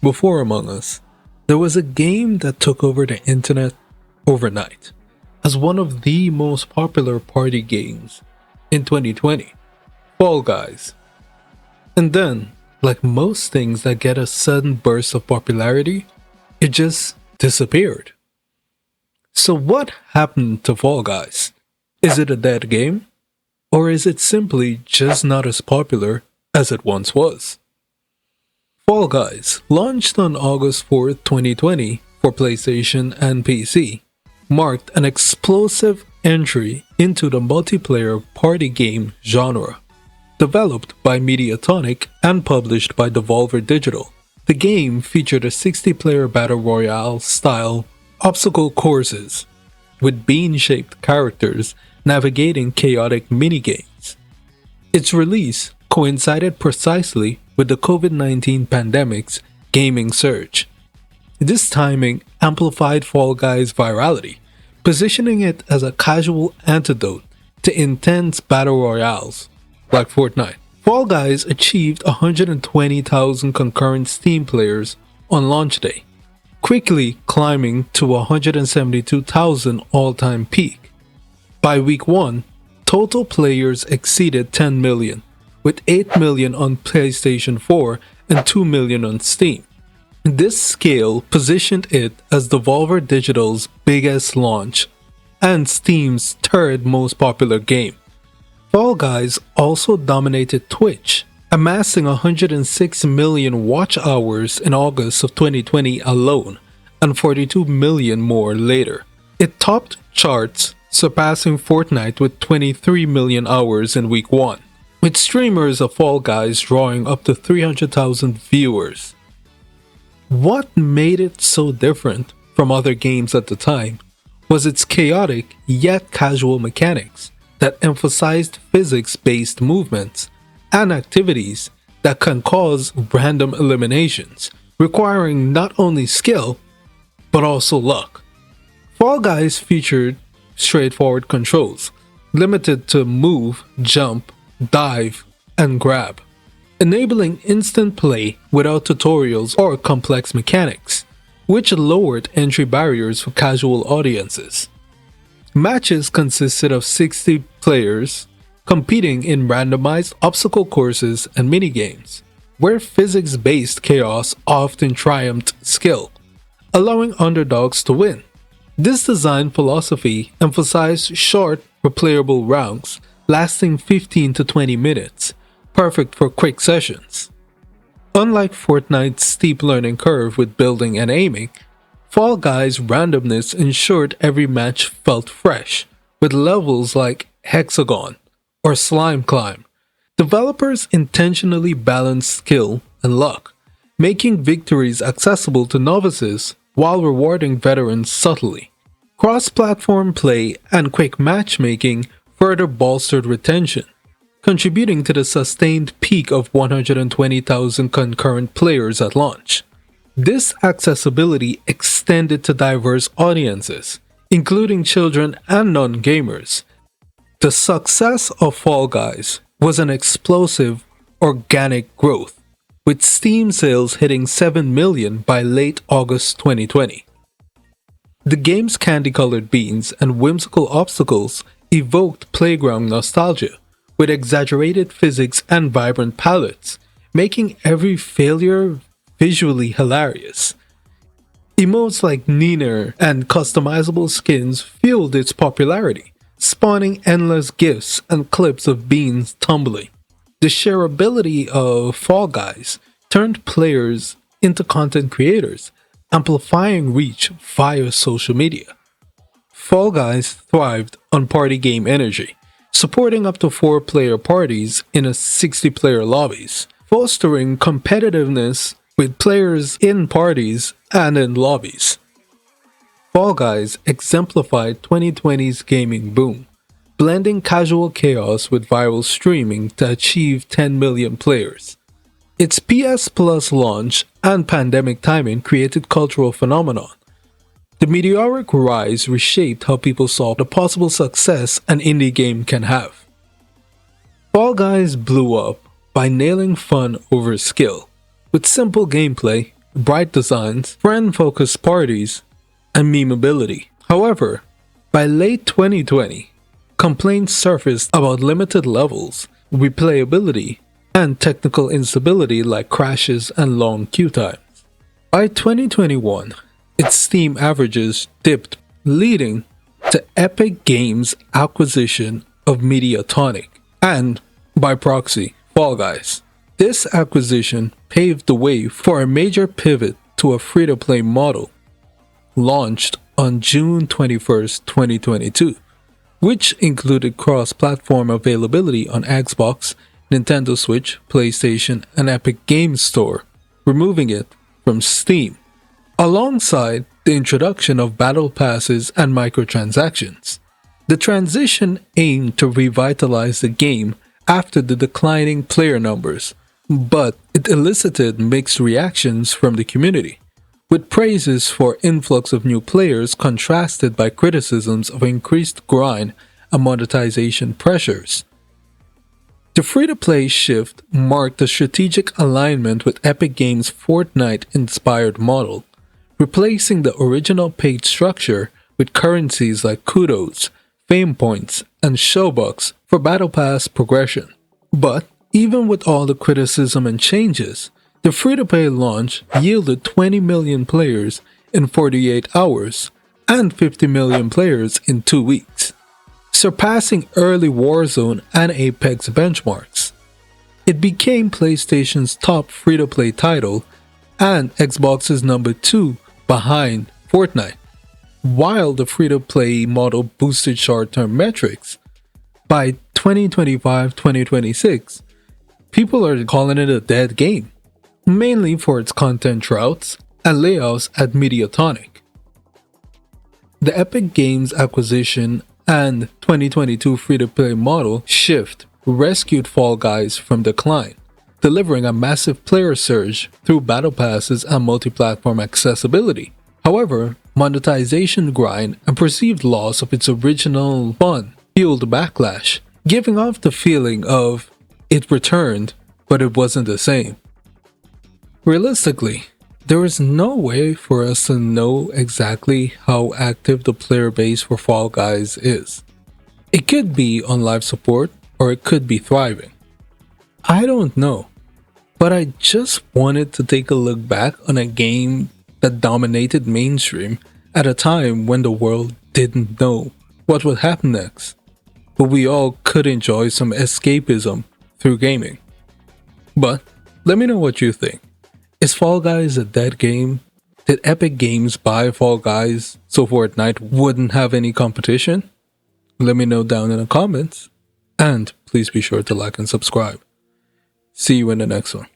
before Among Us, there was a game that took over the internet overnight as one of the most popular party games in 2020, Fall Guys. And then, like most things that get a sudden burst of popularity, it just disappeared. So what happened to Fall Guys? Is it a dead game? Or is it simply just not as popular as it once was? Fall Guys, launched on August 4th, 2020 for PlayStation and PC, marked an explosive entry into the multiplayer party game genre. Developed by Mediatonic and published by Devolver Digital, the game featured a 60-player battle royale style obstacle courses with bean-shaped characters navigating chaotic minigames. Its release coincided precisely with the COVID-19 pandemic's gaming surge. This timing amplified Fall Guys' virality, positioning it as a casual antidote to intense battle royales like Fortnite. Fall Guys achieved 120,000 concurrent Steam players on launch day, quickly climbing to 172,000 all-time peak. By week 1, total players exceeded 10 million, with 8 million on PlayStation 4 and 2 million on Steam. This scale positioned it as Devolver Digital's biggest launch and Steam's third most popular game. Fall Guys also dominated Twitch, amassing 106 million watch hours in August of 2020 alone, and 42 million more later. It topped charts, surpassing Fortnite with 23 million hours in week 1, with streamers of Fall Guys drawing up to 300,000 viewers. What made it so different from other games at the time was its chaotic yet casual mechanics that emphasized physics-based movements and activities that can cause random eliminations, requiring not only skill, but also luck. Fall Guys featured straightforward controls, limited to move, jump, dive, and grab, enabling instant play without tutorials or complex mechanics, which lowered entry barriers for casual audiences. Matches consisted of 60 players competing in randomized obstacle courses and minigames, where physics-based chaos often triumphed skill, allowing underdogs to win. This design philosophy emphasized short, replayable rounds lasting 15 to 20 minutes, perfect for quick sessions. Unlike Fortnite's steep learning curve with building and aiming, Fall Guys' randomness ensured every match felt fresh, with levels like Hexagon or Slime Climb. Developers intentionally balanced skill and luck, making victories accessible to novices while rewarding veterans subtly. Cross-platform play and quick matchmaking further bolstered retention, contributing to the sustained peak of 120,000 concurrent players at launch. This accessibility extended to diverse audiences, including children and non-gamers. The success of Fall Guys was an explosive, organic growth, with Steam sales hitting 7 million by late August 2020. The game's candy-colored beans and whimsical obstacles evoked playground nostalgia, with exaggerated physics and vibrant palettes, making every failure visually hilarious. Emotes like Neener and customizable skins fueled its popularity, spawning endless gifs and clips of beans tumbling. The shareability of Fall Guys turned players into content creators, amplifying reach via social media. Fall Guys thrived on party game energy, supporting up to 4-player parties in a 60-player lobbies, fostering competitiveness with players in parties and in lobbies. Fall Guys exemplified 2020's gaming boom, blending casual chaos with viral streaming to achieve 10 million players. Its PS Plus launch and pandemic timing created cultural phenomenon. The meteoric rise reshaped how people saw the possible success an indie game can have. Fall Guys blew up by nailing fun over skill, with simple gameplay, bright designs, friend-focused parties, and memeability. However, by late 2020, complaints surfaced about limited levels, replayability, and technical instability like crashes and long queue times. By 2021, its Steam averages dipped, leading to Epic Games' acquisition of Mediatonic and, by proxy, Fall Guys. This acquisition paved the way for a major pivot to a free-to-play model, launched on June 21, 2022, which included cross-platform availability on Xbox, Nintendo Switch, PlayStation, and Epic Games Store, removing it from Steam, alongside the introduction of battle passes and microtransactions. The transition aimed to revitalize the game after the declining player numbers, but it elicited mixed reactions from the community, with praises for influx of new players contrasted by criticisms of increased grind and monetization pressures. The free-to-play shift marked a strategic alignment with Epic Games' Fortnite-inspired model, replacing the original paid structure with currencies like kudos, fame points, and showbucks for Battle Pass progression. But even with all the criticism and changes, the free-to-play launch yielded 20 million players in 48 hours and 50 million players in 2 weeks, surpassing early Warzone and Apex benchmarks. It became PlayStation's top free-to-play title and Xbox's number 2 behind Fortnite. While the free-to-play model boosted short-term metrics, by 2025-2026, people are calling it a dead game, mainly for its content routes and layouts at Mediatonic. The Epic Games acquisition and 2022 free-to-play model shift rescued Fall Guys from decline, delivering a massive player surge through battle passes and multi-platform accessibility. However, monetization grind and perceived loss of its original fun fueled backlash, giving off the feeling of it returned, but it wasn't the same. Realistically, there is no way for us to know exactly how active the player base for Fall Guys is. It could be on live support, or it could be thriving. I don't know, but I just wanted to take a look back on a game that dominated mainstream at a time when the world didn't know what would happen next, but we all could enjoy some escapism through gaming. But let me know what you think. Is Fall Guys a dead game? Did Epic Games buy Fall Guys so Fortnite wouldn't have any competition? Let me know down in the comments, and please be sure to like and subscribe. See you in the next one.